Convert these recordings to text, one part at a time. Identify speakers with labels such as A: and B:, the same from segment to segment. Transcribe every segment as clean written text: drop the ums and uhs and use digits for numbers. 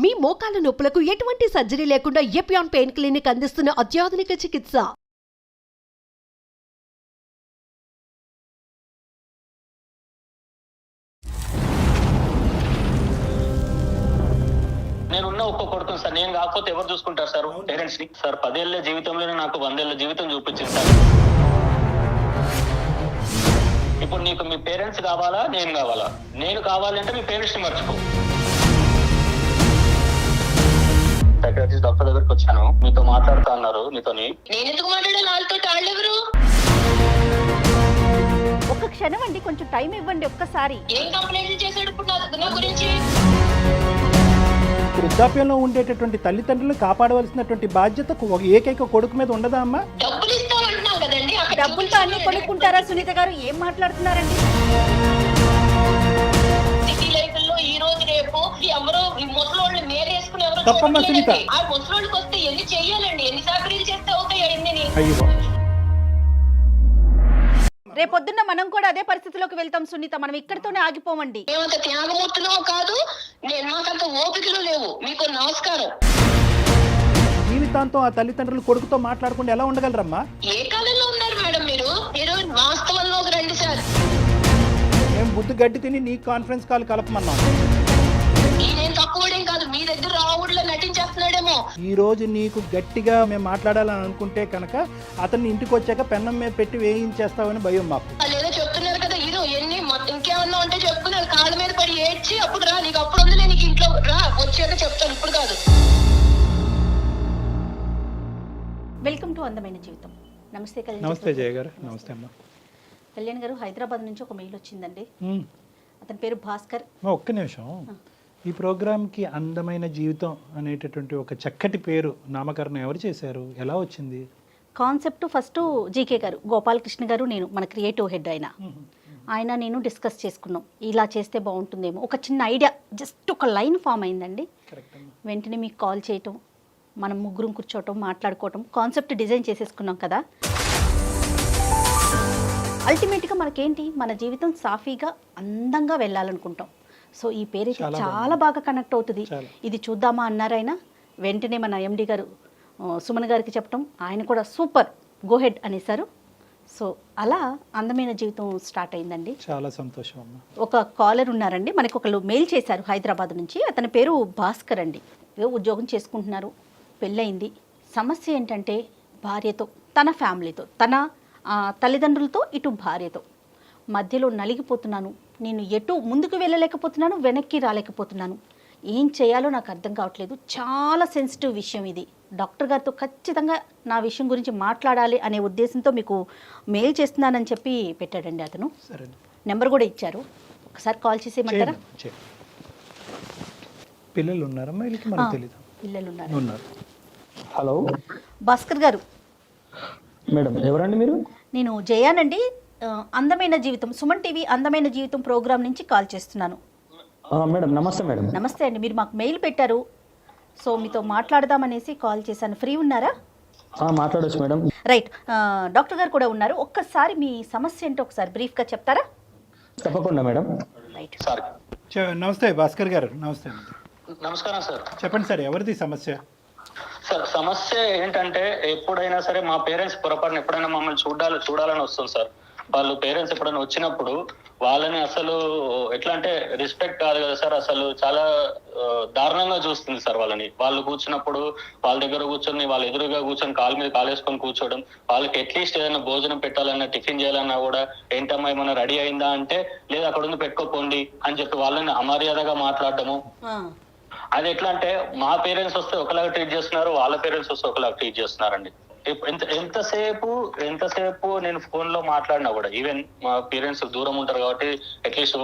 A: మీ మోకాల నొప్పులకు ఎటువంటి సర్జరీ లేకుండా ఎపియాన్ పెయిన్ క్లినిక్ అందిస్తున్న అత్యాధునిక చికిత్స.
B: నేనున్న ఒక్క కొడుకుని సార్, నేను కాకపోతే ఎవరు చూసుకుంటారు సార్ పేరెంట్స్ ని? సార్ 10 ఏళ్ల జీవితంలోనే నాకు 100 ఏళ్ల జీవితం చూపించింది సార్. ఇప్పుడు నీకు మీ పేరెంట్స్ కావాలా, నేను కావాలా? నేను కావాలంటే మీ పేరెంట్స్ ని మర్చిపో. సైకాట్రిస్ట్ డాక్టర్ దగ్గరికి వచ్చాను, మీతో మాట్లాడుతా అన్నారు. మీతోని
C: నేను ఎందుకు మాట్లాడాలి? వాళ్ళతో వాళ్ళెవరు?
D: ఒక్క క్షణం అండి, కొంచెం టైం ఇవ్వండి ఒక్కసారి.
C: ఏం కంప్లైంట్ చేశాడు ఇప్పుడు నా గురించి?
E: వృద్ధాప్యంలో ఉండేటటువంటి తల్లిదండ్రులను కాపాడవలసినటువంటి బాధ్యత ఒక ఏకైక కొడుకు మీద ఉండదా అమ్మా?
C: డబ్బులు ఇస్తామంటున్నావు కదండి,
D: డబ్బులతో అన్ని కొనుక్కుంటారా సునీత గారు? ఏం మాట్లాడుతున్నారండి?
C: సిటీ లైఫ్ లో ఈ రోజు రేపు ఎవరో ముసలోళ్ళు మేరేసుకుని ఎవరో
E: తప్పమ్మా సునీత.
C: ఆ ముసలోళ్ళకి వస్తే ఎన్ని చెయ్యాలండి? ఎన్ని సాకరీలు చేస్తే అవుతాయి అన్ని?
E: అయ్యో,
D: రేపొద్దున్న మనం కూడా అదే పరిస్థితిలోకి వెళ్తాం సునీత. మనం ఇక్కడితోనే ఆగిపోమండి.
C: మేమంత త్యాగమూర్తులో కాదు, మాకంత ఓపికలు లేవు. మీకు నమస్కారం.
E: జీవితాంతం ఆ తల్లిదండ్రులు కొడుకుతో మాట్లాడకుండా ఎలా ఉండగలరమ్మా?
C: ఏ కాలంలో ఉన్నారు మేడం మీరు? మీరు వాస్తవంలోకి రండి సార్.
E: మేము బుద్ధి గడ్డి తిని నీ కాన్ఫరెన్స్ కాల్ కలపమన్నాం.
C: ఈయనేం తక్కువడేం కాదు, మీ దగ్గర రావుడిలో నటించేస్తున్నాడేమో.
E: ఈ రోజు నీకు గట్టిగా మేము మాట్లాడాలని అనుకుంటే కనుక అతన్ని ఇంటికి వచ్చాక పెన్నం మీద పెట్టి వేయించేస్తామని భయం మాకు.
C: లేదో చెప్తున్నారు కదా, ఇదో ఎన్ని ఇంకేమన్నా ఉంటే చెప్పుకున్నారు. కాళ్ళ మీద పడి ఏడ్చి అప్పుడు రా, నీకు అప్పుడు ఉందిలే, నీకు ఇంట్లో రా, వచ్చాక చెప్తాను, ఇప్పుడు కాదు.
D: వెల్కమ్ టు అందమైన జీవితం. నమస్తే కళ్యాణ్.
E: నమస్తే జయ గారు. నమస్తే అమ్మా.
D: కళ్యాణ్ గారు, హైదరాబాద్ నుంచి ఒక మెయిల్ వచ్చిందండి. అతని పేరు భాస్కర్.
E: ఒక్క నిమిషం. ఈ ప్రోగ్రామ్కి అందమైన జీవితం అనేటటువంటి ఒక చక్కటి పేరు నామకరణం ఎవరు చేశారు? ఎలా వచ్చింది
D: కాన్సెప్ట్? ఫస్ట్ జీకే గారు, గోపాలకృష్ణ గారు, నేను, మన క్రియేటివ్ హెడ్ ఆయన నేను డిస్కస్ చేసుకున్నాం. ఇలా చేస్తే బాగుంటుందేమో, ఒక చిన్న ఐడియా, జస్ట్ ఒక లైన్ ఫామ్ అయిందండి. వెంటనే మీకు కాల్ చేయటం, మనం ముగ్గురం కూర్చోవటం, మాట్లాడుకోవటం, కాన్సెప్ట్ డిజైన్ చేసేసుకున్నాం కదా. అల్టిమేట్గా మనకేంటి, మన జీవితం సాఫీగా అందంగా వెళ్ళాలనుకుంటాం. సో ఈ పేరు చాలా బాగా కనెక్ట్ అవుతుంది. ఇది చూద్దామా అన్నారైనా, వెంటనే మన ఎండి గారు సుమన్ గారికి చెప్పటం, ఆయన కూడా సూపర్, గో హెడ్ అనేసారు. సో అలా అందమైన జీవితం స్టార్ట్ అయిందండి.
E: చాలా సంతోషం అమ్మా.
D: ఒక కాలర్ ఉన్నారండి, మనకు ఒకళ్ళు మెయిల్ చేశారు హైదరాబాద్ నుంచి. అతని పేరు భాస్కర్ అండి. ఉద్యోగం చేసుకుంటున్నారు, పెళ్ళయింది. సమస్య ఏంటంటే భార్యతో, తన ఫ్యామిలీతో, తన తల్లిదండ్రులతో, ఇటు భార్యతో మధ్యలో నలిగిపోతున్నాను. నేను ఎటు ముందుకు వెళ్ళలేకపోతున్నాను, వెనక్కి రాలేకపోతున్నాను. ఏం చేయాలో నాకు అర్థం కావట్లేదు. చాలా సెన్సిటివ్ విషయం ఇది. డాక్టర్ గారితో ఖచ్చితంగా నా విషయం గురించి మాట్లాడాలి అనే ఉద్దేశంతో మీకు మెయిల్ చేస్తున్నానని చెప్పి పెట్టాడండి అతను. నెంబర్ కూడా ఇచ్చారు, ఒకసారి కాల్ చేసేయమంటారా?
E: పిల్లలు ఉన్నారమ్మా? మనకు తెలియదు.
D: పిల్లలు ఉన్నారు.
F: హలో
D: భాస్కర్ గారు.
F: మేడం, ఎవరండి మీరు?
D: నేను జయానండి, అందమైన జీవితం, సుమన్ టీవీ అందమైన జీవితం ప్రోగ్రామ్ నుంచి కాల్ చేస్తున్నాను.
F: మేడం నమస్తే. మేడం
D: నమస్తే అండి. మీరు మాకు మెయిల్ పెట్టారు, సో మీతో మాట్లాడదామనేసి కాల్ చేశాను. ఫ్రీ ఉన్నారా?
F: మాట్లాడొచ్చు మేడం.
D: రైట్. డాక్టర్ గారు కూడా ఉన్నారు. ఒక్కసారి మీ సమస్య ఏంటో ఒకసారి బ్రీఫ్గా చెప్తారా?
F: తప్పకుండా మేడం.
D: Right
B: sir.
E: నమస్తే భాస్కర్ గారు. నమస్తే.
B: నమస్కారం సార్.
E: చెప్పండి సార్, ఎవరిది సమస్య?
B: సార్ సమస్య ఏంటంటే, ఎప్పుడైనా సరే మా పేరెంట్స్ పొరపాటున ఎప్పుడైనా మమ్మల్ని చూడాలని వస్తుంది సార్. వాళ్ళు పేరెంట్స్ ఎప్పుడైనా వచ్చినప్పుడు వాళ్ళని అసలు ఎట్లా అంటే రెస్పెక్ట్ కాదు కదా సార్, అసలు చాలా దారుణంగా చూస్తుంది సార్ వాళ్ళని. వాళ్ళు కూర్చున్నప్పుడు వాళ్ళ దగ్గర కూర్చొని, వాళ్ళ ఎదురుగా కూర్చొని కాలు మీద కాలేసుకొని కూర్చోవడం, వాళ్ళకి అట్లీస్ట్ ఏదైనా భోజనం పెట్టాలన్నా, టిఫిన్ చేయాలన్నా కూడా ఏంటమ్మా ఏమన్నా రెడీ అయిందా అంటే, లేదు అక్కడ ఉంది పెట్టుకోపోండి అని చెప్పి వాళ్ళని అమర్యాదగా మాట్లాడటము. అది ఎట్లా అంటే, మా పేరెంట్స్ వస్తే ఒకలాగా ట్రీట్ చేస్తున్నారు, వాళ్ళ పేరెంట్స్ వస్తే ఒకలాగా ట్రీట్ చేస్తున్నారండి. ఎంతసేపు నేను ఫోన్ లో మాట్లాడినా కూడా, ఈవెన్ మా పేరెంట్స్ దూరం ఉంటారు కాబట్టి అట్లీస్ట్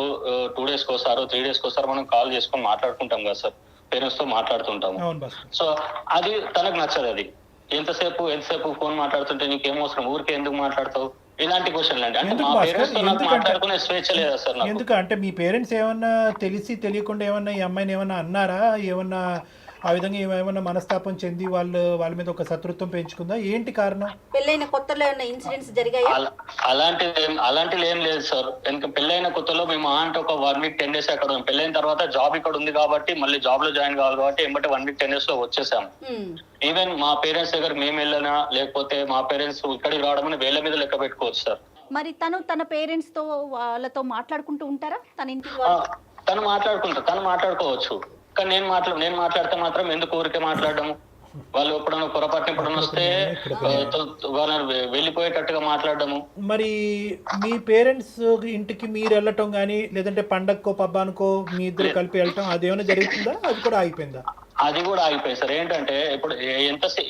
B: 2 days కోసారో 3 days కోసారో మనం కాల్ చేసుకొని మాట్లాడుకుంటాం కదా సార్, పేరెంట్స్ తో మాట్లాడుతుంటాము. సో అది తనకు నచ్చదు. అది ఎంతసేపు ఫోన్ మాట్లాడుతుంటే నీకేం అవసరం, ఊరికే ఎందుకు మాట్లాడతావు, ఇలాంటి క్వశ్చన్లు అండి. అంటే మా పేరెంట్స్ తో నాకు మాట్లాడుకునే స్వేచ్ఛ లేదా సార్ నాకు?
E: ఎందుకు అంటే మీ పేరెంట్స్ ఏమన్నా తెలిసి తెలియకుండా ఏమన్నా ఈ అమ్మాయిని ఏమన్నా అన్నారా? ఏమన్నా ఆ విధంగా ఏమైనా మనస్తాపం చెంది వాళ్ళ మీద ఒక శత్రుత్వం పెంచుకుందా, ఏంటి కారణం?
D: పెళ్ళైన కొత్తలో ఏమైనా ఇన్సిడెంట్స్ జరిగాయా?
B: అలాంటిది ఏం లేదు సార్. ఎందుకంటే పెళ్ళైన కొత్తలో మేము అంటే ఒక 1 వీక్ 10 డేస్ అక్కడ ఉన్నాం. పెళ్ళైన తర్వాత జాబ్ ఇక్కడ ఉంది కాబట్టి మళ్ళీ జాబ్ లో జాయిన్ కావాలి కాబట్టి ఎంబటే 1 వీక్ 10 డేస్ లో వచ్చేసాము. ఈవెన్ మా పేరెంట్స్ దగ్గర మేము వెళ్ళినా లేకపోతే మా పేరెంట్స్ ఇక్కడికి రావడం వేళ్ళ మీద లెక్క పెట్టుకోవచ్చు సార్.
D: మరి తన పేరెంట్స్ తో వాళ్ళతో మాట్లాడుకుంటూ ఉంటారా? తన ఇంటికి
B: తను మాట్లాడుకోవచ్చు. కానీ నేను మాట్లాడితే మాత్రం ఎందుకు ఊరికే మాట్లాడము? వాళ్ళు ఎప్పుడైనా పొరపాటున ఎప్పుడైనా వస్తే వాళ్ళని వెళ్ళిపోయేటట్టుగా మాట్లాడము.
E: మరి మీ పేరెంట్స్ ఇంటికి మీరు వెళ్ళటం కానీ లేదంటే పండగకో పబ్బానికో మీ ఇద్దరు కలిపి వెళ్ళటం అదేమైనా జరుగుతుందా? అది కూడా ఆగిపోయిందా?
B: అది కూడా ఆగిపోయింది సార్. ఏంటంటే ఇప్పుడు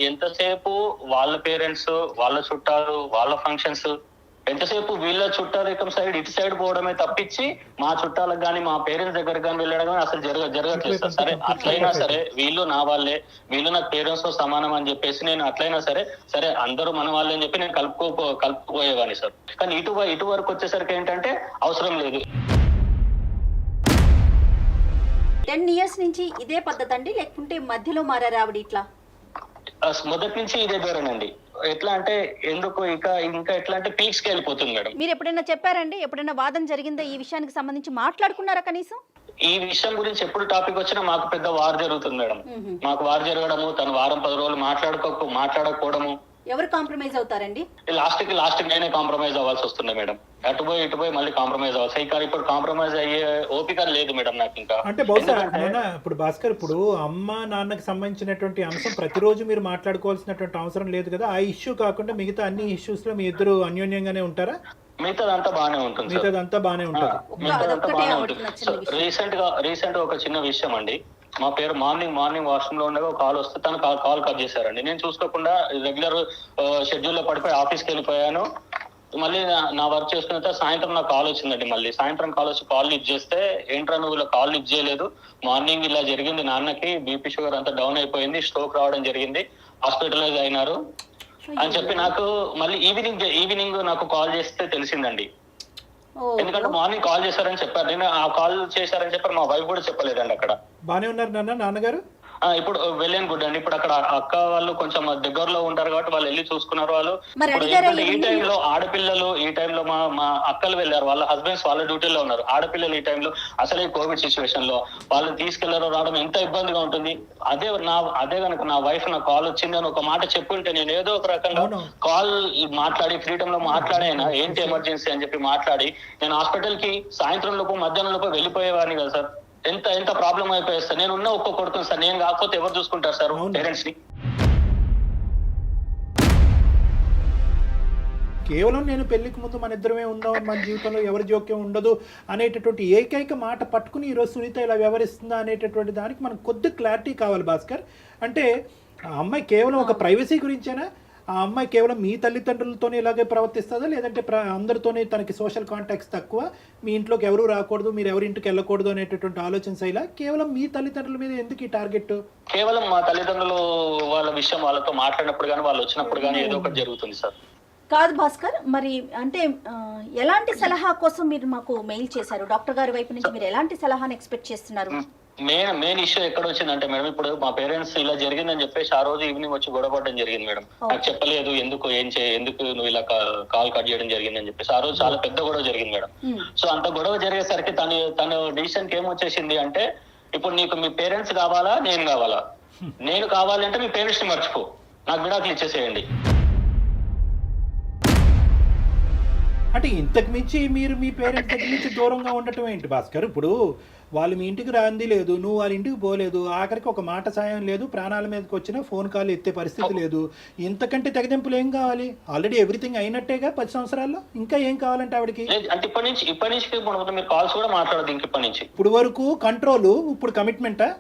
B: ఎంతసేపు వాళ్ళ పేరెంట్స్, వాళ్ళ చుట్టాలు, వాళ్ళ ఫంక్షన్స్, ఎంతసేపు వీళ్ళ చుట్టాలు సైడ్ ఇటు సైడ్ పోవడమే తప్పించి మా చుట్టాలకు కానీ మా పేరెంట్స్ దగ్గర కానీ వెళ్ళడం కానీ అసలు జరగట్లేదు సార్. సరే అట్లయినా సరే వీళ్ళు నా వాళ్ళే, వీళ్ళు నాకు పేరెంట్స్ తో సమానం అని చెప్పేసి నేను అట్లయినా సరే అందరూ మన వాళ్ళే అని చెప్పి నేను కలుపుకోపోయేవాడిని సార్. కానీ ఇటు వరకు వచ్చేసరికి ఏంటంటే అవసరం లేదు.
D: 10 years నుంచి ఇదే పద్ధతి అండి, లేకుంటే మధ్యలో మారారా ఆవిడ ఇట్లా?
B: మొదటి నుంచి ఇదే ధోరణండి. ఎట్లా అంటే ఎందుకు ఇంకా ఎట్లా అంటే పీక్స్ కి వెళ్ళిపోతుంది మేడం.
D: మీరు ఎప్పుడైనా చెప్పారండి? ఎప్పుడైనా వాదన జరిగిందా ఈ విషయానికి సంబంధించి? మాట్లాడుకున్నారా కనీసం?
B: ఈ విషయం గురించి ఎప్పుడు టాపిక్ వచ్చినా మాకు పెద్ద వార్ జరుగుతుంది మేడం. మాకు వార్ జరగడము, తను వారం 10 రోజులు మాట్లాడకపోవడము.
D: ఎవరు కాంప్రమైజ్ అవుతారండి?
B: లాస్ట్ నేనే కాంప్రమైజ్ అవ్వాల్సి వస్తుంది మేడం. ఇటు పోయి మళ్ళీ కాంప్రమైజ్ అవ్వాలి. కానీ ఇప్పుడు కాంప్రమైజ్ అయ్యే ఓపిక లేదు మేడం నాకు ఇంకా.
E: అంటే బహుశా ఇప్పుడు భాస్కర్, ఇప్పుడు అమ్మ నాన్నకి సంబంధించినటువంటి అంశం ప్రతిరోజు మీరు మాట్లాడుకోవాల్సినటువంటి అవసరం లేదు కదా. ఆ ఇష్యూ కాకుండా మిగతా అన్ని ఇష్యూస్ లో మీ ఇద్దరు అన్యోన్యంగానే ఉంటారా?
B: మిగతాదంతా బాగానే ఉంటుంది. రీసెంట్ గా ఒక చిన్న విషయం అండి. మా పేరు మార్నింగ్ వాష్రూమ్ లో ఉండగా కాల్ వస్తే తను కాల్ కట్ చేశారండి. నేను చూసుకోకుండా రెగ్యులర్ షెడ్యూల్ లో పడిపోయి ఆఫీస్కి వెళ్ళిపోయాను. మళ్ళీ నా వర్క్ చేసుకున్న సాయంత్రం నాకు కాల్ వచ్చిందండి. మళ్ళీ సాయంత్రం కాల్ వచ్చి కాల్ లిఫ్ట్ చేస్తే, ఏంట్రా నువ్వు ఇలా కాల్ లిఫ్ట్ చేయలేదు, మార్నింగ్ ఇలా జరిగింది, నాన్నకి బీపీ షుగర్ అంతా డౌన్ అయిపోయింది, స్ట్రోక్ రావడం జరిగింది, హాస్పిటలైజ్ అయినారు అని చెప్పి నాకు మళ్ళీ ఈవినింగ్ నాకు కాల్ చేస్తే తెలిసిందండి. ఎందుకంటే మార్నింగ్ కాల్ చేశారని చెప్పారు. నేను ఆ కాల్ చేశారని చెప్పారు, మా వైఫ్ కూడా చెప్పలేదండి. అక్కడ
E: బానే ఉన్నారు నాన్నగారు?
B: ఇప్పుడు వెళ్ళాను గుడ్ అండి. ఇప్పుడు అక్కడ అక్క వాళ్ళు కొంచెం దగ్గరలో ఉంటారు కాబట్టి వాళ్ళు వెళ్ళి చూసుకున్నారు. వాళ్ళు ఈ టైంలో ఆడపిల్లలు, ఈ టైంలో మా అక్కలు వెళ్ళారు, వాళ్ళ హస్బెండ్స్ వాళ్ళ డ్యూటీలో ఉన్నారు. ఆడపిల్లలు ఈ టైంలో అసలే కోవిడ్ సిచ్యువేషన్ లో వాళ్ళు తీసుకెళ్లారో రావడం ఎంత ఇబ్బందిగా ఉంటుంది. అదే కనుక నా వైఫ్ నాకు కాల్ వచ్చింది అని ఒక మాట చెప్పుంటే నేను ఏదో ఒక రకంగా కాల్ మాట్లాడి ఫ్రీడమ్ లో మాట్లాడైనా ఏంటి ఎమర్జెన్సీ అని చెప్పి మాట్లాడి నేను హాస్పిటల్ కి సాయంత్రం లోపు మధ్యాహ్నం లోపు వెళ్ళిపోయేవాడిని కదా సార్. ఎంత ప్రాబ్లం అయిపోయింది సార్. నేను ఉన్న ఒక్క కొడుకుని సార్, నేను కాకపోతే ఎవరు చూసుకుంటారు సార్ పేరెంట్స్ ని?
E: కేవలం నేను పెళ్లికి ముందు మన ఇద్దరమే ఉందాం, మన జీవితంలో ఎవరి జోక్యం ఉండదు అనేటటువంటి ఏకైక మాట పట్టుకుని ఈరోజు సునీత ఇలా వ్యవహరిస్తుందా అనేటటువంటి దానికి మనకు కొద్ది క్లారిటీ కావాలి భాస్కర్. అంటే ఆ అమ్మాయి కేవలం ఒక ప్రైవసీ గురించేనా? ఆ అమ్మాయి కేవలం మీ తల్లిదండ్రులతోనే ఇలాగే ప్రవర్తిస్తుందా, లేదంటే అందరితోనే తనకి సోషల్ కాంటాక్ట్స్ తక్కువ, మీ ఇంట్లోకి ఎవరు రాకూడదు, మీరు ఎవరి ఇంటికి వెళ్ళకూడదు అనేటటువంటి ఆలోచన శైలా? కేవలం మీ తల్లిదండ్రుల మీద ఎందుకు ఈ టార్గెట్?
B: కేవలం మా తల్లిదండ్రులు వాళ్ళ విషయం వాళ్ళతో మాట్లాడినప్పుడు కానీ వాళ్ళు వచ్చినప్పుడు కానీ ఏదో ఒకటి జరుగుతుంది సార్.
D: కాదు భాస్కర్, మరి అంటే ఎలాంటి సలహా కోసం మీరు మాకు మెయిల్ చేశారు? డాక్టర్ గారి వైపు నుంచి మీరు ఎలాంటి సలహాను ఎక్స్పెక్ట్ చేస్తున్నారు?
B: మెయిన్ ఇష్యూ ఎక్కడ వచ్చిందంటే మేడం, ఇప్పుడు మా పేరెంట్స్ ఇలా జరిగిందని చెప్పేసి ఆ రోజు ఈవినింగ్ వచ్చి గొడవపడడం జరిగింది మేడం. నాకు చెప్పలేదు, ఎందుకు నువ్వు ఇలా కాల్ కట్ చేయడం జరిగింది అని చెప్పేసి ఆ రోజు చాలా పెద్ద గొడవ జరిగింది మేడం. సో అంత గొడవ జరిగేసరికి తను డిసిషన్ కి ఏమొచ్చేసింది అంటే, ఇప్పుడు నీకు మీ పేరెంట్స్ కావాలా నేను కావాలా? నేను కావాలంటే మీ పేరెంట్స్ ని మర్చిపో, నాకు విడాకులు ఇచ్చేసేయండి.
E: అంటే ఇంతకు మించి మీరు మీ పేరెంట్స్ దగ్గర నుంచి దూరంగా ఉండటం ఏంటి భాస్కర్? ఇప్పుడు వాళ్ళు మీ ఇంటికి రాంది లేదు, నువ్వు వాళ్ళ ఇంటికి పోలేదు, ఆఖరికి ఒక మాట సాయం లేదు, ప్రాణాల మీదకి వచ్చినా ఫోన్ కాల్ ఎత్తే పరిస్థితి లేదు. ఇంతకంటే తెగదెంపులు ఏం కావాలి? ఆల్రెడీ ఎవ్రీథింగ్ అయినట్టేగా 10 సంవత్సరాల్లో, ఇంకా ఏం కావాలంటే ఆవిడకి?
B: అంటే ఇప్పటి నుంచి మీరు కాల్స్ కూడా మాట్లాడదు ఇంక ఇప్పటి నుంచి.
E: ఇప్పుడు వరకు కంట్రోల్, ఇప్పుడు కమిట్మెంటా?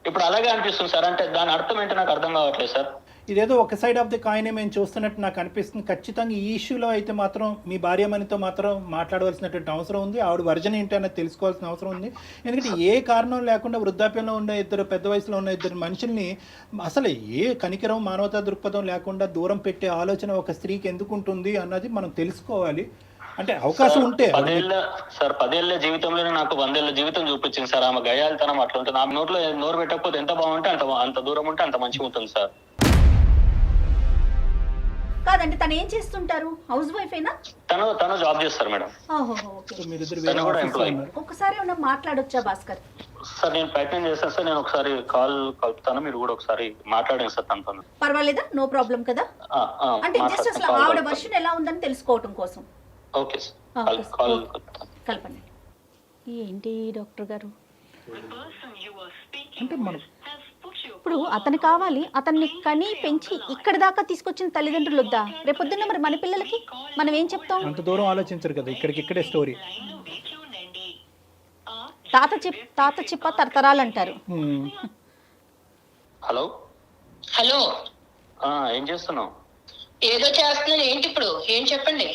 B: ఇప్పుడు అలాగే అనిపిస్తుంది సార్. అంటే దాని అర్థం ఏంటో నాకు అర్థం కావట్లేదు సార్.
E: ఇదేదో ఒక సైడ్ ఆఫ్ ది కాయిన్ మేము చూస్తున్నట్టు నాకు అనిపిస్తుంది. ఖచ్చితంగా ఈ ఇష్యూలో అయితే మాత్రం మీ భార్యమణితో మాత్రం మాట్లాడవలసినటువంటి అవసరం ఉంది. ఆవిడ వర్జన్ ఏంటి అన్నది తెలుసుకోవాల్సిన అవసరం ఉంది. ఎందుకంటే ఏ కారణం లేకుండా వృద్ధాప్యంలో ఉన్న పెద్ద వయసులో ఉన్న ఇద్దరు మనుషుల్ని అసలు ఏ కనికరం, మానవతా దృక్పథం లేకుండా దూరం పెట్టే ఆలోచన ఒక స్త్రీకి ఎందుకు ఉంటుంది అన్నది మనం తెలుసుకోవాలి. అంటే అవకాశం ఉంటే
B: 10 ఏళ్ల జీవితంలోనే నాకు 100 ఏళ్ల జీవితం చూపించింది సార్. ఆమె గయాలితనం అట్లా ఉంటుంది. ఆమె నోట్లో నోరు పెట్టకపోతే ఎంత బాగుంటే అంత దూరం ఉంటే అంత మంచిగా ఉంటుంది సార్.
D: కాదండి, తను ఏం చేస్తుంటారు? హౌస్ వైఫ్ అయినా?
B: తను జాబ్ చేస్తారు మేడం.
E: మీరిద్దరు
B: తను కూడా ఎంప్లాయీ.
D: ఒక్కసారి ఏమన్నా మాట్లాడొచ్చా భాస్కర్?
B: సార్ నేను ప్రయత్నం చేస్తాను సార్. నేను ఒకసారి కాల్ కలుపుతాను, మీరు కూడా ఒకసారి మాట్లాడండి సార్ తనతో.
D: పర్వాలేదా? నో ప్రాబ్లం కదా? అంటే జస్ట్ అసలు ఆవిడ వర్షన్ ఎలా ఉందని తెలుసుకోవటం కోసం.
B: ఓకే సార్, కాల్
D: కలపండి. ఏంటి డాక్టర్ గారు,
E: అంటే మనం
D: ఇప్పుడు అతను కావాలి, అతన్ని కని పెంచి ఇక్కడ దాకా తీసుకొచ్చిన తల్లిదండ్రులు వద్దా? రేపొద్దున్న మరి మన పిల్లలకి మనం ఏం చెప్తాం?
E: అంత దూరం ఆలోచించరు కదా, ఇక్కడే స్టోరీ.
D: తాత చెప్ప తరతరాలు అంటారు.
B: హలో
C: హలో,
B: ఏం చేస్తున్నావు?
C: ఏదో చేస్తున్నాను. ఏంటి ఇప్పుడు? ఏం చెప్పండి.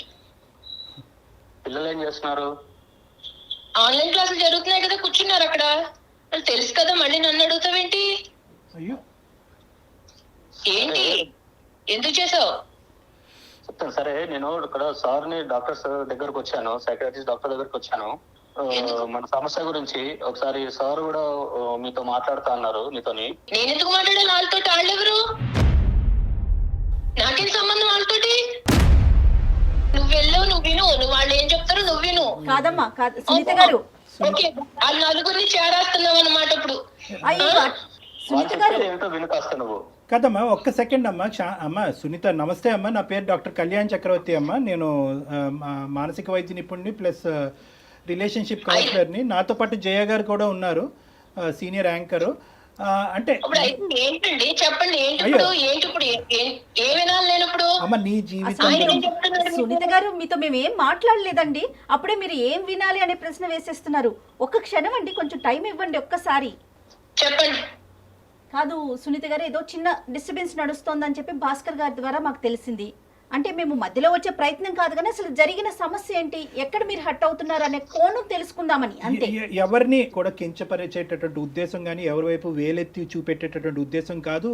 B: పిల్లలు ఏం చేస్తున్నారు?
C: ఆన్లైన్ క్లాసులు జరుగుతున్నాయి కదా, కూర్చున్నారు అక్కడ. వాళ్ళు తెలుసు కదా, మళ్ళీ నన్ను అడుగుతావేంటి?
E: అయ్యో
C: ఏంటి, ఎందుకు చేసావు?
B: చెప్తాను సరే. నేను ఇక్కడ సార్ని డాక్టర్స్ దగ్గరకు వచ్చాను, సైకాట్రిస్ట్ డాక్టర్ దగ్గరకు వచ్చాను. మన సమస్య గురించి ఒకసారి సార్ కూడా మీతో మాట్లాడుతా అన్నారు. మీతోని
C: నేను ఎందుకు మాట్లాడాలి వాళ్ళతో? వాళ్ళెవరు? నాకేం సంబంధం వాళ్ళతోటి? నువ్వు వెళ్ళు, నువ్వు విను. నువ్వు వాళ్ళు ఏం చెప్తారో నువ్వు విను.
D: కాదమ్మా, కాదు సునీత గారు.
C: ఓకే, వాళ్ళ నలుగురిని చేరేస్తున్నావు అన్నమాట ఇప్పుడు.
D: అయ్యో సునీత గారు
B: ఏంటో వినుకాస్తా నువ్వు.
E: కదమ్మా, ఒక్క సెకండ్ అమ్మా. అమ్మ సునీత, నమస్తే అమ్మా. నా పేరు డాక్టర్ కళ్యాణ్ చక్రవర్తి అమ్మ. నేను మానసిక వైద్య నిపుణుడిని ప్లస్ రిలేషన్షిప్ కౌన్సిలర్ని. నాతో పాటు జయ గారు కూడా ఉన్నారు, సీనియర్ యాంకరు. అంటే
C: ఏంటండి చెప్పండి, ఏంటి ఇప్పుడు? ఏ వినాలి నేను ఇప్పుడు?
E: అమ్మ నీ జీవితం.
D: సునీత గారు, మీతో మేము ఏం మాట్లాడలేదండి. అప్పుడే మీరు ఏం వినాలి అనే ప్రశ్న వేసేస్తున్నారు. ఒక్క క్షణం అండి, కొంచెం టైం ఇవ్వండి ఒక్కసారి.
C: చెప్పండి.
D: కాదు సునీత గారు, ఏదో చిన్న డిస్టర్బెన్స్ నడుస్తోందని చెప్పి భాస్కర్ గారి ద్వారా మాకు తెలిసింది. అంటే మేము మధ్యలో వచ్చే ప్రయత్నం కాదు, కానీ అసలు జరిగిన సమస్య ఏంటి, ఎక్కడ మీరు హట్ అవుతున్నారు అనే కోణం తెలుసుకుందామని అంతే.
E: ఎవరిని కూడా కించపరిచేటటువంటి ఉద్దేశం కానీ ఎవరి వైపు వేలెత్తి చూపెట్టేటటువంటి ఉద్దేశం కాదు.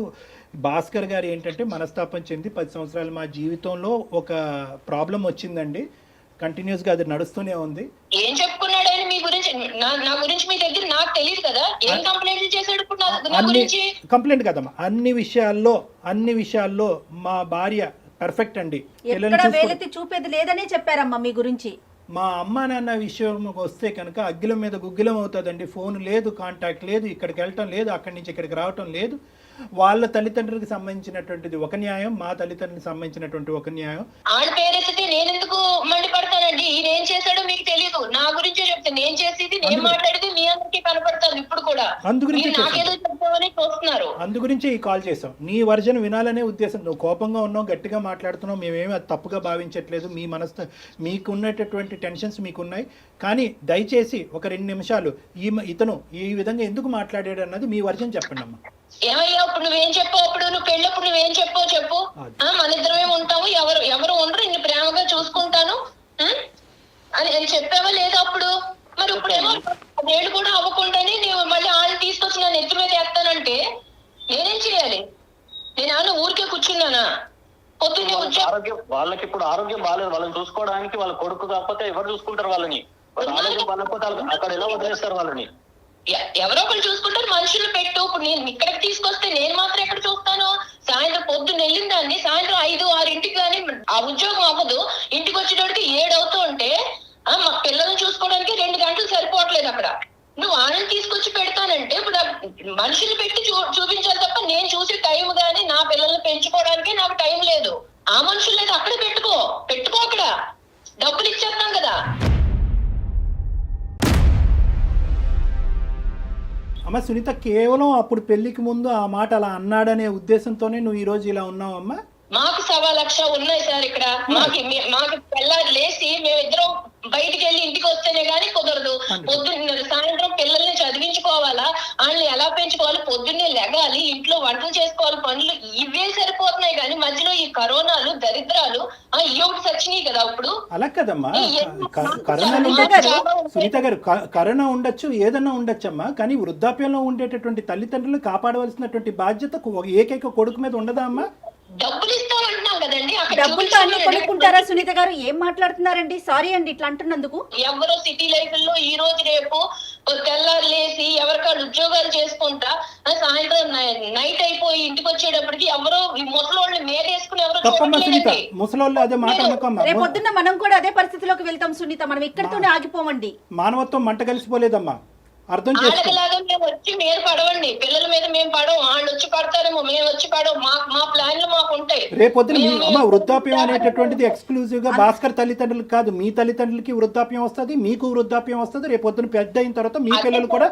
E: భాస్కర్ గారు ఏంటంటే మనస్తాపం చెంది 10 సంవత్సరాలు మా జీవితంలో ఒక ప్రాబ్లం వచ్చిందండి. కంటిన్యూస్గా అది నడుస్తూనే ఉంది.
C: ఏం చెప్పుకున్నాడు ఆయన మీ గురించి? నా గురించి మీ దగ్గర నాకు తెలియదు కదా. ఏం కంప్లైంట్ చేశాడు ఇప్పుడు నా గురించి?
E: కంప్లైంట్ కదమ్మా, అన్ని విషయాల్లో మా భార్య పర్ఫెక్ట్ అండి.
D: ఎక్కడ వేలెత్తి చూపేది లేదనే చెప్పారమ్మా మీ గురించి.
E: మా అమ్మ నాన్న విషయం వస్తే కనుక అగ్గిలం మీద గుగ్గిలం అవుతుందండి. ఫోన్ లేదు, కాంటాక్ట్ లేదు, ఇక్కడికి వెళ్ళటం లేదు, అక్కడి నుంచి ఇక్కడికి రావటం లేదు. వాళ్ళ తల్లిదండ్రులకు సంబంధించినటువంటిది ఒక న్యాయం, మా తల్లిదండ్రులకు సంబంధించినటువంటి ఒక న్యాయం.
C: ఆడ పేరెత్తితే నేను ఎందుకు మండిపడతానండి? ఈయన ఏం చేశాడో మీకు తెలియదు, నా గురించే చెప్తే నేను చేసేది నేను మాట్లాడితే మీ అందరికీ కనపడతాను. ఇప్పుడు కూడా నాకేదో చెప్తామని చూస్తున్నారు.
E: అందు గురించే ఈ కాల్ చేసాం. నీ వర్జన్ వినాలనే ఉద్దేశం. నువ్వు కోపంగా ఉన్నావు, గట్టిగా మాట్లాడుతున్నావు, మేమేమి అది తప్పుగా భావించట్లేదు. మీ మీకున్నటువంటి టెన్షన్స్ మీకున్నాయి. కానీ దయచేసి ఒక 2 నిమిషాలు ఇతను ఈ విధంగా ఎందుకు మాట్లాడాడు అన్నది మీ వర్జన్ చెప్పండి అమ్మా.
C: ఏమయ్యా ఇప్పుడు నువ్వేం చెప్పావు? అప్పుడు నువ్వు పెళ్ళప్పుడు నువ్వేం చెప్పావు చెప్పు. మన ఇద్దరమే ఉంటాము, ఎవరు ఉండరు, ఇన్ని ప్రేమగా చూసుకుంటాను అని చెప్పావా లేదా అప్పుడు? మరి ఇప్పుడేమో 10 ఏళ్ళు కూడా అవ్వకుండానే నువ్వు మళ్ళీ వాళ్ళని తీసుకొచ్చి నన్ను ఎత్తి మీద వేస్తానంటే నేనేం చేయాలి? నేను ఊరికే కూర్చున్నానా? పొద్దున్నే
B: వాళ్ళకి ఇప్పుడు ఆరోగ్యం బాగాలేదు, వాళ్ళని చూసుకోవడానికి వాళ్ళ కొడుకు కాకపోతే ఎవరు చూసుకుంటారు వాళ్ళని? ఆరోగ్యం బాగాలేకపోతే అక్కడ ఎలా వదిలేస్తారు వాళ్ళని?
C: ఎవరో ఒకరు చూసుకుంటారు. మనుషులు పెట్టు. ఇప్పుడు నేను ఇక్కడికి తీసుకొస్తే నేను మాత్రం ఎక్కడ చూస్తాను? సాయంత్రం పొద్దున్న వెళ్ళిన దాన్ని సాయంత్రం 5-6 కానీ ఆ ఉద్యోగం అవ్వదు. ఇంటికి వచ్చేటోడికి 7 అవుతూ ఉంటే మా పిల్లల్ని చూసుకోవడానికి 2 గంటలు సరిపోవట్లేదు అక్కడ. నువ్వు వాళ్ళని తీసుకొచ్చి పెడతానంటే ఇప్పుడు మనుషులు పెట్టి చూపించాలి తప్ప నేను చూసే టైం గానీ నా పిల్లల్ని పెంచుకోవడానికి నాకు టైం లేదు. ఆ మనుషులు లేదు, అక్కడ పెట్టుకో అక్కడ డబ్బులు ఇచ్చేస్తాం కదా.
E: అమ్మ సునీత, కేవలం అప్పుడు పెళ్లికి ముందు ఆ మాట అలా అన్నాడనే ఉద్దేశంతోనే నువ్వు ఈ రోజు ఇలా ఉన్నావమ్మా?
C: మాకు 1,00,000 ఉన్నాయి సార్ ఇక్కడ. మాకు తెల్లారి లేచి మేమిద్దరం బయటికి వెళ్ళి ఇంటికి వస్తేనే గానీ కుదరదు. పొద్దున్న సాయంత్రం పిల్లల్ని చదివించుకోవాలా, వాళ్ళని ఎలా పెంచుకోవాలి, పొద్దున్నే లెగాలి, ఇంట్లో వంటలు చేసుకోవాలి, పనులు ఇవే సరిపోతున్నాయి. కానీ మధ్యలో ఈ కరోనాలు దరిద్రాలు ఈ ఒకటి సచ్చినాయి కదా. ఇప్పుడు
E: అలా కదమ్మా, సునీత గారు, కరోనా ఉండొచ్చు, ఏదన్నా ఉండొచ్చమ్మా, కానీ వృద్ధాప్యంలో ఉండేటటువంటి తల్లిదండ్రులు కాపాడవలసినటువంటి బాధ్యత ఏకైక కొడుకు మీద ఉండదా అమ్మా?
C: డబ్బులు ఇస్తామంటున్నావు కదండి. అక్కడ
D: డబ్బులతో అన్ని కొనుక్కుంటారా సునీత గారు? ఏం మాట్లాడుతున్నారండి? సారీ అండి ఇట్లా అంటున్నందుకు.
C: ఎవరో సిటీ లైఫ్ లో ఈ రోజు రేపు తెల్లారు లేసి ఎవరికాళ్ళు ఉద్యోగాలు చేసుకుంటా సాయంత్రం నైట్ అయిపోయి ఇంటికి వచ్చేటప్పటికి ఎవరో ఈ ముసలోళ్ళు మేరేసుకుని ఎవరో
E: తప్పమ్మా సునీత,
C: చూడట్లేదండి.
E: ముసలోళ్ళు అదే మాట అనుకోమ్మా.
D: రేపొద్దున్న మనం కూడా అదే పరిస్థితిలోకి వెళ్తాం సునీత. మనం ఇక్కడితోనే ఆగిపోమండి.
E: మానవత్వం మంట కలిసిపోలేదమ్మా, అర్థం చేసుకో.
C: వాళ్ళకిలాగా మేము వచ్చి మీరు పడవండి, పిల్లల మీద మేము పడవం, వాళ్ళు వచ్చి పడతారేమో, మేము వచ్చి పడవం. మా ప్లాన్లు మాకు ఉంటాయి.
E: రేపొద్దున అమ్మ వృద్ధాప్యం అనేటటువంటిది ఎక్స్క్లూజివ్ గా భాస్కర్ తల్లిదండ్రులకు కాదు, మీ తల్లిదండ్రులకి వృద్ధాప్యం వస్తుంది, మీకు వృద్ధాప్యం వస్తుంది. రేపొద్దున పెద్ద అయిన తర్వాత మీ పిల్లలు కూడా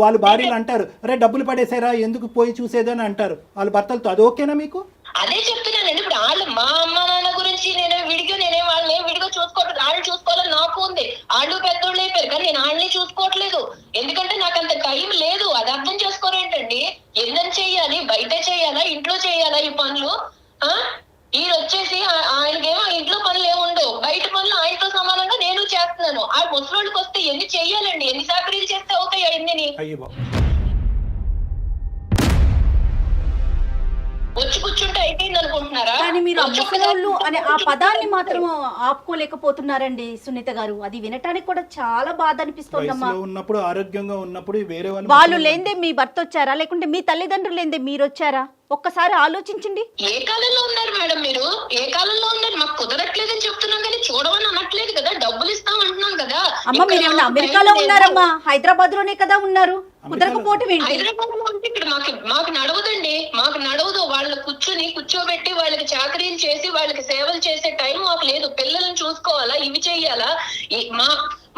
E: వాళ్ళ భార్యలు అంటారు, అరే డబ్బులు పడేసారా ఎందుకు పోయి చూసేదని అంటారు వాళ్ళ భర్తలతో. అది ఓకేనా మీకు?
C: అదే చెప్తున్నానండి. ఇప్పుడు వాళ్ళు మా అమ్మ నాన్న గురించి నేనే వాళ్ళని విడిగా చూసుకోవట్లేదు. వాళ్ళు చూసుకోవాలని నాకు ఉంది. వాళ్ళు పెద్దోళ్ళు అయిపోయారు కానీ నేను వాళ్ళని చూసుకోవట్లేదు. ఎందుకంటే నాకు అంత టైం లేదు. అది అర్థం చేసుకోరేంటండి? ఎన్నని చెయ్యాలి? బయట చెయ్యాలా, ఇంట్లో చెయ్యాలా ఈ పనులు? ఈయన వచ్చేసి ఆయనకేమో ఇంట్లో పనులు ఏముండవు, బయట పనులు ఆయనతో సమానంగా నేను చేస్తున్నాను. ఆ ముసలోళ్ళకి వస్తే ఎన్ని చెయ్యాలండి? ఎన్ని సాకరీలు చేస్తే అవుతాయి అన్ని? వచ్చి కూర్చుంటే అయిపోయింది అనుకుంటున్నారా?
D: కానీ మీరు ముసలోళ్ళు అనే ఆ పదాన్ని మాత్రం ఆపుకోలేకపోతున్నారండి సునీత గారు. అది వినటానికి కూడా చాలా బాధ అనిపిస్తోందమ్మా.
E: ఉన్నప్పుడు ఆరోగ్యంగా ఉన్నప్పుడు వేరే
D: వాళ్ళు లేందే మీ భర్త వచ్చారా, లేకుంటే మీ తల్లిదండ్రులు లేందే మీరు వచ్చారా? ఒక్కసారి ఆలోచించండి.
C: ఏ కాలంలో ఉన్నారు మేడం మీరు? ఏ కాలంలో ఉన్నారు? మాకు కుదరట్లేదని చెప్తున్నాం కానీ చూడమని అనట్లేదు కదా. డబ్బులు ఇస్తాం అంటున్నాం కదా.
D: అమ్మ మీరేమన్నా అమెరికాలో ఉన్నారమ్మా? హైదరాబాద్ లోనే కదా ఉన్నారు. కుదరకపోవటం ఏంటి?
C: హైదరాబాద్ లో ఉంటే ఇక్కడ మాకు నడవదండి. మాకు నడవదు. వాళ్ళు కూర్చోబెట్టి వాళ్ళకి చాకరీలు చేసి వాళ్ళకి సేవలు చేసే టైం మాకు లేదు. పిల్లల్ని చూసుకోవాలా, ఇవి చెయ్యాలా,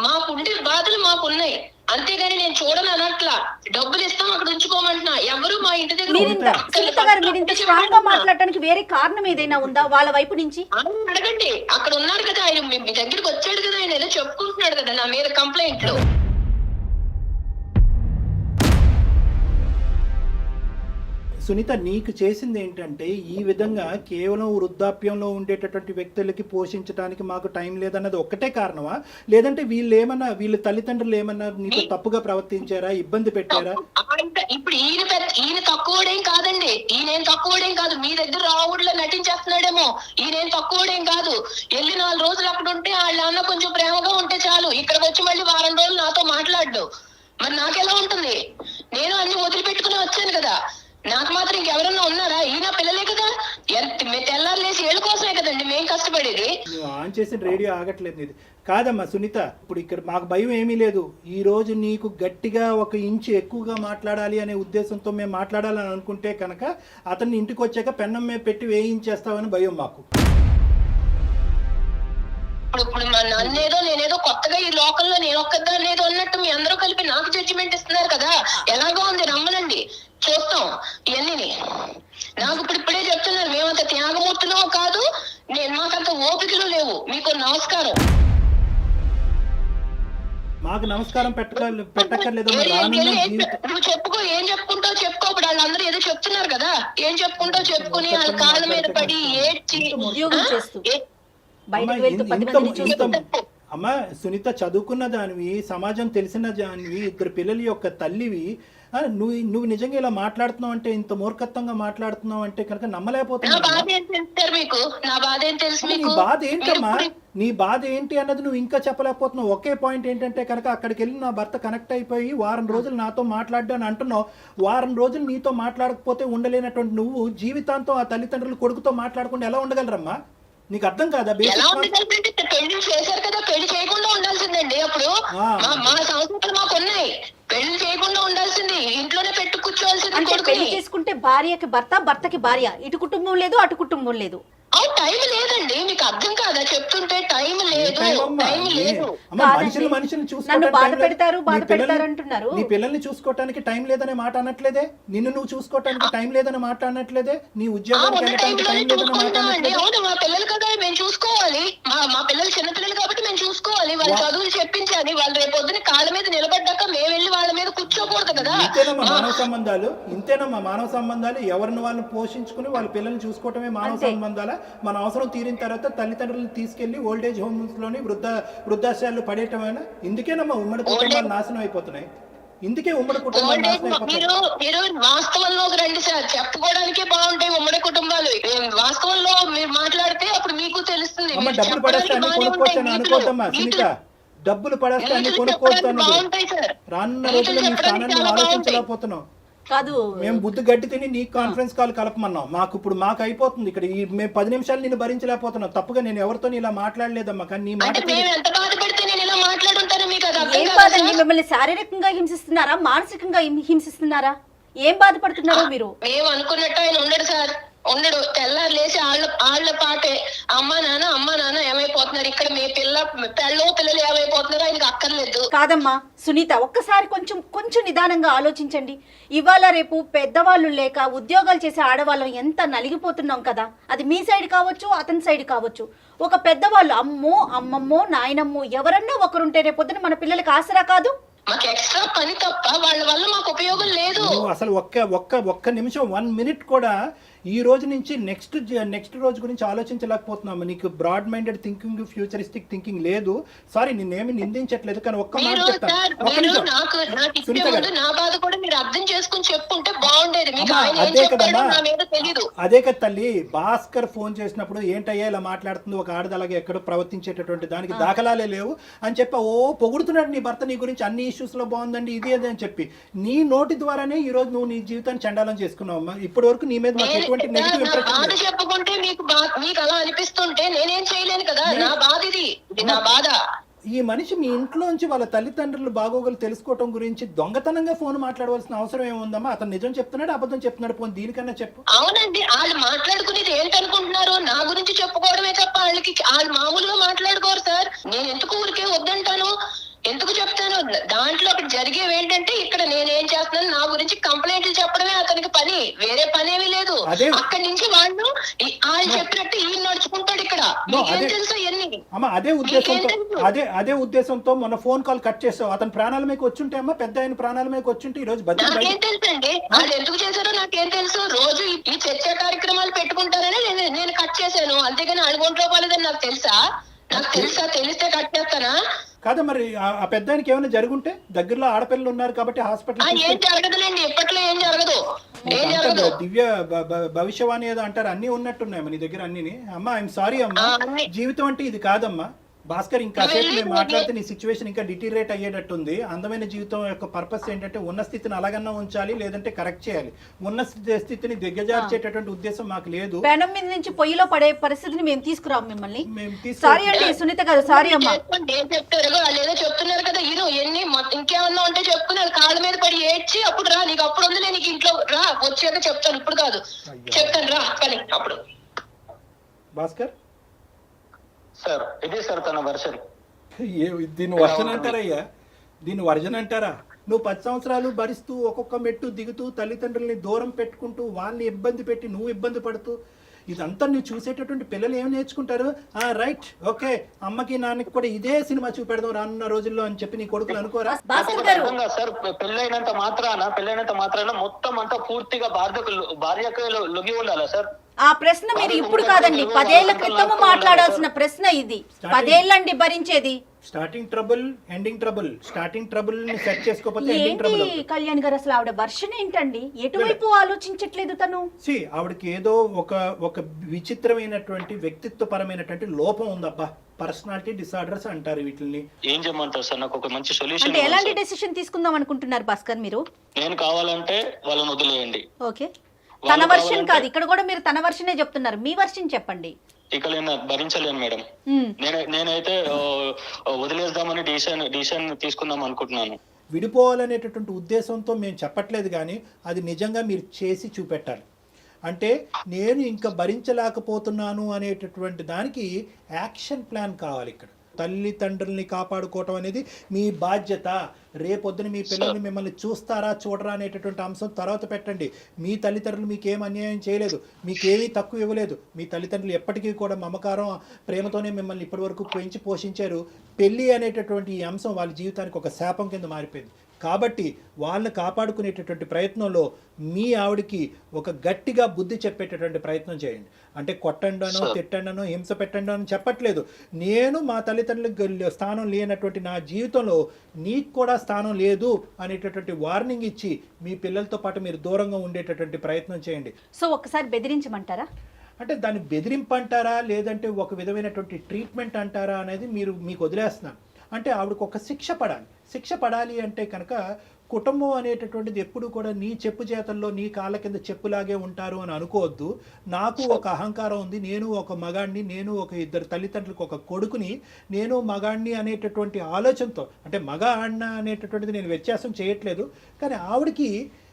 C: మాకుండే బాధలు మాకున్నాయి. అంతేగాని నేను చూడను అనట్లా. డబ్బులు ఇస్తాం అక్కడ ఉంచుకోమంటున్నా. ఎవరు మా ఇంటి దగ్గర
D: మీరు ఇంత స్ట్రాంగ్ గా మాట్లాడటానికి వేరే కారణం ఏదైనా ఉందా వాళ్ళ వైపు నుంచి?
C: అడగండి. అక్కడ ఉన్నారు కదా ఆయన, మీ దగ్గరికి వచ్చాడు కదా ఆయన, ఏదో చెప్పుకుంటున్నాడు కదా నా మీద కంప్లైంట్లు.
E: సునీత, నీకు చేసింది ఏంటంటే ఈ విధంగా కేవలం వృద్ధాప్యంలో ఉండేటటువంటి వ్యక్తులకి పోషించడానికి మాకు టైం లేదన్నది ఒక్కటే కారణమా? లేదంటే వీళ్ళ తల్లిదండ్రులు ఏమన్నా నీకు తప్పుగా ప్రవర్తించారా, ఇబ్బంది పెట్టారా?
C: ఇప్పుడు ఈయన తక్కువడేం కాదండి. ఈయనేం తక్కువడేం కాదు. మీ దగ్గర రావుడిలో నటించేస్తున్నాడేమో. ఈయనేం తక్కువడేం కాదు. వెళ్ళి 4 రోజులు అక్కడ ఉంటే వాళ్ళ నాన్న కొంచెం ప్రేమగా ఉంటే చాలు. ఇక్కడికి వచ్చి మళ్ళీ వారం రోజులు నాతో మాట్లాడు. మరి నాకెలా ఉంటుంది? నేను అన్ని వదిలిపెట్టుకుని వచ్చాను కదా. నాకు మాత్రం ఇంకెవరన్నా ఉన్నారా? ఈయన పిల్లలే కదా. తెల్లారు లేసి ఏళ్ళ కోసమే కదండి మేము కష్టపడేది.
E: నువ్వు ఆన్ చేసిన రేడియో ఆగట్లేదు ఇది. కాదమ్మా సునీత, ఇప్పుడు ఇక్కడ మాకు భయం ఏమీ లేదు. ఈ రోజు నీకు గట్టిగా 1 ఇంచు ఎక్కువగా మాట్లాడాలి అనే ఉద్దేశంతో మేము మాట్లాడాలని అనుకుంటే కనుక అతన్ని ఇంటికి వచ్చాక పెన్నం మీద పెట్టి వేయించేస్తామని భయం మాకు.
C: ఇప్పుడు నన్నేదో నేనేదో కొత్తగా ఈ లోకంలో నేను ఒక్కదాన్ని ఏదో అన్నట్టు మీ అందరూ కలిపి నాకు జడ్జిమెంట్ ఇస్తున్నారు కదా. ఎలాగో ఉంది, రమ్మనండి చూస్తాం ఇవన్నీ. నాకు ఇప్పుడే చెప్తున్నారు, మేమంత త్యాగమూర్తులో కాదు, మాకంత ఓపికలు లేవు. మీకు నమస్కారం.
E: మాకు నమస్కారం పెట్టక్కర్లేదు.
C: నువ్వు చెప్పుకో, ఏం చెప్పుకుంటావు చెప్పుకో. ఇప్పుడు వాళ్ళందరూ ఏదో చెప్తున్నారు కదా, ఏం చెప్పుకుంటావు చెప్పుకుని వాళ్ళ కాళ్ళ మీద పడి ఏడ్చి
E: అమ్మా సునీత, చదువుకున్న దానివి, సమాజం తెలిసిన దానివి, 2 పిల్లల యొక్క తల్లివి, నువ్వు నిజంగా ఇలా మాట్లాడుతున్నావు అంటే, ఇంత మూర్ఖత్వంగా మాట్లాడుతున్నావు అంటే కనుక నమ్మలేకపోతున్నావు. నీ బాధ ఏంటమ్మా? నీ బాధ ఏంటి అన్నది నువ్వు ఇంకా చెప్పలేకపోతున్నావు. ఒకే పాయింట్ ఏంటంటే కనుక అక్కడికి వెళ్ళి నా భర్త కనెక్ట్ అయిపోయి వారం రోజులు నాతో మాట్లాడ్డాను అంటున్నావు. వారం రోజులు నీతో మాట్లాడకపోతే ఉండలేనటువంటి నువ్వు జీవితాంతం ఆ తల్లిదండ్రులు కొడుకుతో మాట్లాడకుండా ఎలా ఉండగలరమ్మా? నీకు అర్థం కాదా?
C: పెళ్లి చేశారు కదా, పెళ్లి చేయకుండా ఉండాల్సిందండి. అప్పుడు మా సంస్కృతులు మాకు ఉన్నాయి. పెళ్లి చేయకుండా ఉండాల్సింది, ఇంట్లోనే పెట్టు కూర్చోవాల్సింది.
D: పెళ్లి చేసుకుంటే భార్యకి భర్త, భర్తకి భార్య, ఇటు కుటుంబం లేదు అటు కుటుంబం లేదు.
C: టైం లేదండి. మీకు అర్థం కాదా చెప్తుంటే? టైం లేదు.
E: మనుషులు
D: నన్ను బాధ పెడతారు అంటున్నారు.
E: నీ పిల్లల్ని చూసుకోవటానికి టైం లేదనే మాట అనట్లేదే. నిన్ను నువ్వు చూసుకోవటానికి టైం లేదని మాట అనట్లేదే. నీ ఉద్యోగానికి వెళ్ళడానికి టైం లేదని మాట అనట్లేదే.
C: మా పిల్లలు కదా మేము చూసుకోవాలి. మా పిల్లలు చిన్నపిల్లలు కాబట్టి మేము చూసుకోవాలి. వాళ్ళ చదువులు చెప్పించాలి. వాళ్ళు రేపు పొద్దున కాళ్ళ మీద నిలబడ్డాక మేము వెళ్ళి వాళ్ళ మీద కూర్చోకూడదు కదా.
E: ఇంతేనమ్మా మానవ సంబంధాలు. ఎవరిని వాళ్ళు పోషించుకుని వాళ్ళ పిల్లల్ని చూసుకోవటమే మానవ సంబంధాలు. మన అవసరం తీరిన తర్వాత తల్లిదండ్రులను తీసుకెళ్లి ఓల్డేజ్ హోమ్స్ లోని వృద్ధాశ్రయాలు పడేయటమైనా. ఇందుకేనమ్మా ఉమ్మడి కుటుంబాలు నాశనం అయిపోతున్నాయి. ఇందుకే ఉమ్మడి కుటుంబాలు నాశనం అయిపోతున్నాయి.
C: మీరు వాస్తవంలోకి రండి సార్. చెప్పుకోవడానికే బాగుంటాయి ఉమ్మడి కుటుంబాలు. విషయాలు. వాస్తవంలో మీరు మాట్లాడితే అప్పుడు మీకు తెలుస్తుంది.
E: అమ్మ
C: మీరు
E: డబ్బులు పడేస్తే
C: చెప్పడానికి
E: అన్ని
C: బాగానే
E: కొనుక్కోవచ్చు అని
C: ఉంటాయి
E: అనుకోద్దమ్మా
C: నీతులు.
E: సునీత, డబ్బులు పడేస్తే అన్ని
C: నీతులు
E: కొనుక్కోవచ్చు
C: చెప్పడానికి
E: అన్నది.
C: బాగుంటాయి సార్.
E: రానున్న
C: నీతులు
E: రోజుల్లో నీ
C: చెప్పడానికి
E: స్థానాన్ని
C: చాలా
E: ఆలోచించలేకపోతున్నాం.
D: కాదు
E: మేము బుద్ధి గడ్డి తిని నీ కాన్ఫరెన్స్ కాల్ కలపమన్నాం. మాకు ఇప్పుడు మాకు అయిపోతుంది ఇక్కడ మేము 10 నిమిషాలు నేను భరించలేకపోతున్నాం. తప్పుగా నేను ఎవరితో ఇలా మాట్లాడలేదమ్మా, కానీ నీ మాట
C: అంటే మేము ఎంత బాధపడితే నేను ఇలా మాట్లాడుంటాను మీకు అది అర్థం
D: ఏం
C: కాదా
D: బాధండి?
C: సార్?
D: మిమ్మల్ని శారీరకంగా హింసిస్తున్నారా, మానసికంగా హింసిస్తున్నారా? ఏం బాధపడుతున్నారో మీరు?
C: మేము అనుకున్నట్టు ఆయన ఉండడు సార్, ఉండడు. తెల్లారు లేచి ఆళ్ళ పాటే అమ్మా నాన్న ఏమైపోతున్నారు, ఇక్కడ మీ పిల్లలు ఏమైపోతున్నారు ఆయనకు అక్కర్లేదు.
D: కాదమ్మా సునీత, ఒక్కసారి కొంచెం నిదానంగా ఆలోచించండి. ఇవాళ రేపు పెద్దవాళ్ళు లేక ఉద్యోగాలు చేసే ఆడవాళ్ళం ఎంత నలిగిపోతున్నాం కదా. అది మీ సైడ్ కావచ్చు, అతని సైడ్ కావచ్చు. ఒక పెద్దవాళ్ళు అమ్మో అమ్మమ్మో నాయనమ్మో ఎవరన్నా ఒకరుంటే రేపొద్దున మన పిల్లలకి ఆసరా కాదు.
C: మాకు ఎక్స్ట్రా పని తప్ప వాళ్ళ వల్ల మాకు ఉపయోగం లేదు.
E: నువ్వు అసలు ఒక్క నిమిషం 1 మినిట్ కూడా ఈ రోజు నుంచి నెక్స్ట్ రోజు గురించి ఆలోచించలేకపోతున్నాము. నీకు broad minded thinking, futuristic thinking లేదు. సారీ, నిన్నేమి నిందించట్లేదు, కానీ ఒక్క మాట
C: మీరు
E: చెప్తాను.
C: సార్,
E: ఒక్క
C: మీరు
E: నిమిషం
C: నాకు ఇచ్చే
E: సునీత
C: ముందు
E: గారు,
C: నా బాధ కూడా మీరు అర్థం చేసుకుని చెప్పుంటే బాగుండేది. మీకు
E: అమ్మా,
C: ఆయన ఏం
E: అదే
C: చెప్పాడో
E: కదమ్మా,
C: నా మీద తెలీదు.
E: అదే కదా తల్లి. భాస్కర్ ఫోన్ చేసినప్పుడు ఏంటయ్యా ఇలా మాట్లాడుతుంది, ఒక ఆడది అలాగే ఎక్కడో ప్రవర్తించేటటువంటి దానికి దాఖలాలే లేవు అని చెప్పి పొగుడుతున్నాడు నీ భర్త, నీ గురించి అన్ని ఇష్యూస్ లో బాగుందండి ఇది అది అని చెప్పి. నీ నోటి ద్వారానే ఈ రోజు నువ్వు నీ జీవితాన్ని చండాలం చేసుకున్నావు అమ్మా. ఇప్పటి వరకు నీ మీద మాకు ఎటువంటి నెగిటివ్ ఇంప్రెషన్
C: బాధ
E: లేదు.
C: చెప్పుకుంటే మీకు అలా అనిపిస్తుంటే నేనేం చేయలేను కదా. నా బాధ ఇది నా బాధ.
E: ఈ మనిషి మీ ఇంట్లోంచి వాళ్ళ తల్లిదండ్రులు బాగోగులు తెలుసుకోవటం గురించి దొంగతనంగా ఫోన్ మాట్లాడవలసిన అవసరం ఏముందమ్మా? అతను నిజం చెప్తున్నాడు, అబద్ధం చెప్తున్నాడు, పోనీ దీనికన్నా చెప్పు.
C: అవునండి, వాళ్ళు మాట్లాడుకునేది ఏంటనుకుంటున్నారు? నా గురించి చెప్పుకోవడమే తప్ప వాళ్ళు మామూలుగా మాట్లాడుకోరు సార్. నేను ఎందుకు ఊరికే వద్దంటాను, ఎందుకు చెప్తాను? దాంట్లో అక్కడ జరిగేవి ఏంటంటే ఇక్కడ నేనేం చేస్తున్నాను, నా గురించి కంప్లైంట్లు చెప్పడమే అతనికి పని, వేరే పనేమీ లేదు. అక్కడి నుంచి వాళ్ళు చెప్పినట్టు ఈయన నడుచుకుంటాడు ఇక్కడ. మీకేం తెలుసు ఎన్ని?
E: అమ్మా అదే ఉద్దేశంతో మొన్న ఫోన్ కాల్ కట్ చేసావు. అతని ప్రాణాల మీకు వచ్చుంటే అమ్మా, పెద్ద ఆయన ప్రాణాల మీకు వచ్చుంటే ఈ రోజు
C: నాకేం తెలుసు అండి, వాళ్ళు ఎందుకు చేశారో నాకేం తెలుసు. రోజు ఈ చర్చ కార్యక్రమాలు పెట్టుకుంటారని నేను కట్ చేశాను, అంతేగాని 4 రూపాయలని నాకు తెలుసా? తెలిస్తే కట్ చేస్తానా?
E: కాదు మరి ఆ పెద్ద ఆయనకి ఏమైనా జరుగుంటే, దగ్గరలో ఆడపిల్లలు ఉన్నారు కాబట్టి హాస్పిటల్
C: ఏం జరగదులేండి, ఎప్పట్లో ఏం జరగదు.
E: దివ్య భవిష్యవాణి ఏదో అంటారు, అన్ని ఉన్నట్టున్నాయి నీ దగ్గర అన్ని. అమ్మా ఐఎమ్ సారీ అమ్మా, జీవితం అంటే ఇది కాదమ్మా. భాస్కర్, ఇంకా సేపు మేము మాట్లాడితే నీ సిచ్యువేషన్ ఇంకా డిటీరియేట్ అయ్యేటట్టుంది. అందమైన జీవితం యొక్క పర్పస్ ఏంటంటే ఉన్న స్థితిని అలాగన్నా ఉంచాలి, లేదంటే కరెక్ట్ చేయాలి. ఉన్న స్థితిని దిగ్గజార్చేటటువంటి ఉద్దేశం మాకు లేదు.
D: పెనం మీద నుంచి పొయ్యిలో పడే పరిస్థితిని మేము తీసుకురాము మిమ్మల్ని. సారీ అండి సునీత గారు, సారీ అమ్మా.
C: ఏం చెప్తారు వాళ్ళేదో చెప్తున్నారు కదా, హీరో ఎన్ని ఇంకేమన్నా ఉంటే చెప్పుకున్నారు, కాళ్ళ మీద పడి ఏడ్చి అప్పుడు రా, నీకు అప్పుడు ఉంది, నీకు ఇంట్లో రా, వచ్చాక చెప్తాను, ఇప్పుడు కాదు చెప్తాను రా పని అప్పుడు.
E: భాస్కర్
B: సార్, ఇది సార్ తన వర్షన్.
E: దీన్ని వర్జన్ అంటారయ్యా, దీన్ని వర్జన్ అంటారా? నువ్వు 10 సంవత్సరాలు భరిస్తూ ఒక్కొక్క మెట్టు దిగుతూ తల్లిదండ్రుల్ని దూరం పెట్టుకుంటూ వాళ్ళని ఇబ్బంది పెట్టి నువ్వు ఇబ్బంది పడుతూ ఇదంతా నువ్వు చూసేటటువంటి పిల్లలు ఏమి నేర్చుకుంటారు? రైట్, ఓకే, అమ్మకి నాన్నకి కూడా ఇదే సినిమా చూపెడదాం రానున్న రోజుల్లో అని చెప్పి నీ కొడుకులు అనుకోరా?
B: సార్, పెళ్ళైనంత మాత్రాన మొత్తం అంతా పూర్తిగా భార్యకు లొంగి ఉండాలా సార్?
D: ఆ ప్రశ్న మీరు ఇప్పుడు కాదండి, 10 ఏళ్ల క్రితము మాట్లాడాల్సిన ప్రశ్న ఇది. 10 ఏళ్ళండి భరించేది.
E: Starting trouble, ending trouble. Starting trouble ని సెట్ చేసుకోకపోతే ఎండింగ్ ట్రబుల్.
D: కళ్యాణ్ గారు అసలు ఆవిడ వర్షన్ ఏంటండి? ఎటువైపు ఆలోచించట్లేదు తను.
E: ఆవిడకి ఏదో ఒక విచిత్రమైనటువంటి వ్యక్తిత్వపరమైనటువంటి లోపం ఉందబ్బా. పర్సనాలిటీ డిసార్డర్స్ అంటారు వీటిని.
B: ఏం చేయమంటారు సార్? నాకు ఒక మంచి సొల్యూషన్.
D: అంటే ఎలాంటి డెసిషన్ తీసుకుందాం అనుకుంటున్నారు భాస్కర్ మీరు?
B: నేను కావాలంటే వాళ్ళని వదిలేయండి.
D: ఓకే, తన వర్షన్ కాదు, ఇక్కడ కూడా మీరు తన వర్షనే చెప్తున్నారు. మీ వర్షన్ చెప్పండి.
B: ఇక నేను భరించలేను మేడం. నేనైతే వదిలేద్దామని డిసిషన్ తీసుకుందాం అనుకుంటున్నాను.
E: విడిపోవాలనేటటువంటి ఉద్దేశంతో మేము చెప్పట్లేదు, కానీ అది నిజంగా మీరు చేసి చూపెట్టాలి. అంటే నేను ఇంకా భరించలేకపోతున్నాను అనేటటువంటి దానికి యాక్షన్ ప్లాన్ కావాలి. ఇక్కడ తల్లిదండ్రుల్ని కాపాడుకోవటం అనేది మీ బాధ్యత. రేపొద్దున మీ పిల్లల్ని మిమ్మల్ని చూస్తారా చూడరా అనేటటువంటి అంశం తర్వాత పెట్టండి. మీ తల్లిదండ్రులు మీకేం అన్యాయం చేయలేదు, మీకేమీ తక్కువ ఇవ్వలేదు. మీ తల్లిదండ్రులు ఎప్పటికీ కూడా మమకారం ప్రేమతోనే మిమ్మల్ని ఇప్పటి వరకు పెంచి పోషించారు. పెళ్ళి అనేటటువంటి ఈ అంశం వాళ్ళ జీవితానికి ఒక శాపం కింద మారిపోయింది. కాబట్టి వాళ్ళని కాపాడుకునేటటువంటి ప్రయత్నంలో మీ ఆవిడకి ఒక గట్టిగా బుద్ధి చెప్పేటటువంటి ప్రయత్నం చేయండి. అంటే కొట్టండనో తిట్టండనో హింస పెట్టండో అని చెప్పట్లేదు. నేను మా తల్లిదండ్రులకు స్థానం లేనటువంటి నా జీవితంలో నీకు కూడా స్థానం లేదు అనేటటువంటి వార్నింగ్ ఇచ్చి మీ పిల్లలతో పాటు మీరు దూరంగా ఉండేటటువంటి ప్రయత్నం చేయండి.
D: సో ఒక్కసారి బెదిరించమంటారా?
E: అంటే దాన్ని బెదిరింపు అంటారా లేదంటే ఒక విధమైనటువంటి ట్రీట్మెంట్ అంటారా అనేది మీకు వదిలేస్తున్నాను. అంటే ఆవిడకు ఒక శిక్ష పడాలి అంటే కనుక కుటుంబం అనేటటువంటిది ఎప్పుడు కూడా నీ చెప్పు చేతల్లో నీ కాళ్ళ కింద చెప్పులాగే ఉంటారు అని అనుకోవద్దు. నాకు ఒక అహంకారం ఉంది, నేను ఒక మగాడిని, నేను ఒక ఇద్దరు తల్లిదండ్రులకు ఒక కొడుకుని, నేను మగాడిని అనేటటువంటి ఆలోచనతో, అంటే మగ ఆడిన అనేటటువంటిది నేను వ్యత్యాసం చేయట్లేదు, కానీ ఆవిడకి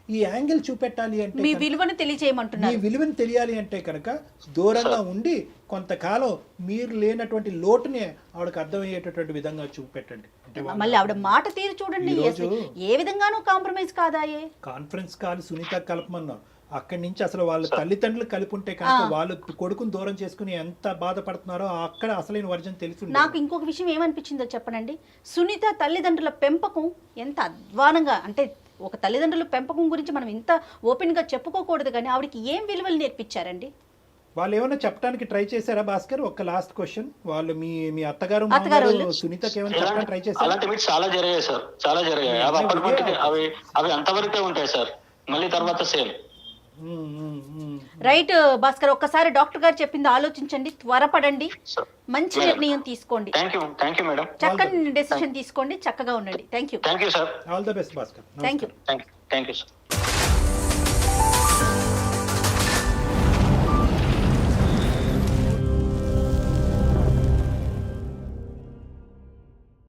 E: ఈ యాంగిల్ చూపెట్టాలి అంటే
D: మీ విలువను తెలియజేయమంటున్నారు.
E: మీ విలువను తెలియాలి అంటే కనుక దూరంగా ఉండి కొంతకాలం మీరు లేనటువంటి లోటునే ఆవిడకి అర్థమయ్యేటటువంటి విధంగా చూపెట్టండి.
D: మళ్ళీ ఆవిడ మాట తీరు చూడండి, ఏ విధంగానూ కాంప్రమైజ్ కాదాయే.
E: కాన్ఫరెన్స్ కాల్ సునీత కలపమన్నాం, అక్కడి నుంచి అసలు వాళ్ళ తల్లిదండ్రులు కలిపి ఉంటే కనుక వాళ్ళు కొడుకుని దూరం చేసుకుని ఎంత బాధపడుతున్నారో అక్కడ అసలైన వర్జన్ తెలుసు.
D: నాకు ఇంకొక విషయం ఏమనిపించిందో చెప్పనండి. సునీత తల్లిదండ్రుల పెంపకం ఎంత అధ్వానంగా, అంటే ఒక తల్లిదండ్రుల పెంపకం గురించి మనం ఇంత ఓపెన్గా చెప్పుకోకూడదు, కానీ ఆవిడకి ఏం విలువలు నేర్పించారండి?
E: వాళ్ళు ఏమైనా చెప్పడానికి ట్రై చేశారా భాస్కర్? ఒక లాస్ట్ క్వశ్చన్, వాళ్ళు మీ అత్తగారు సునీతకి ఏమైనా చెప్పడానికి ట్రై చేశారు?
B: అలాంటివి చాలా జరిగాయి సార్, చాలా జరిగాయి. అవి అప్పటికి అవి అంతవరకే ఉంటాయి సార్, మళ్ళీ తర్వాత సేమ్.
D: రైట్ భాస్కర్, ఒక్కసారి డాక్టర్ గారు చెప్పింది ఆలోచించండి, త్వరపడండి, మంచి నిర్ణయం తీసుకోండి.
B: Thank you madam.
D: చక్కని డెసిషన్ తీసుకోండి, చక్కగా ఉండండి. Thank you
B: sir.
E: All the best Bhaskar.
D: Thank you
B: sir.